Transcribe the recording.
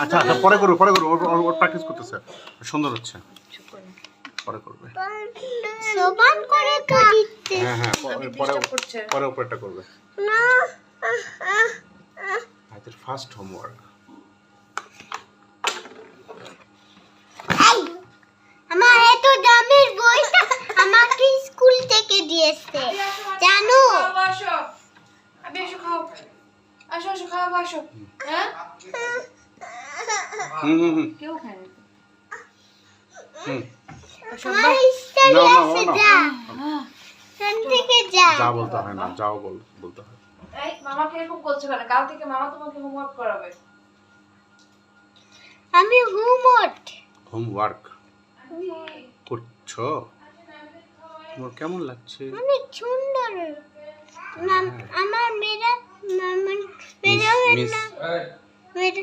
আচ্ছা আচ্ছা পরে করবে ওর প্র্যাকটিস করতেছে সুন্দর হচ্ছে পরে করবে সমান করে তো দিতে হ্যাঁ হ্যাঁ পরে উপরটা করবে না আজকের ফার্স্ট হোমওয়ার্ক আমার এত দামের বইটা আমাকে স্কুল থেকে দিয়েছে জানো আসো আমি এসে খাও আসো খাও আসো হ্যাঁ কেউ খায় না আমার স্টাইল আছে যা এখান থেকে যা যা বলতে হয় না যাও বলতে হয় এই মামাকে এরকম করছো কেন কাল থেকে মামা তোমাকে হোমওয়ার্ক করাবে আমি হোমওয়ার্ক করছো তোমার কেমন লাগছে অনেক সুন্দর আমার মেয়েরা মিস মেয়েরা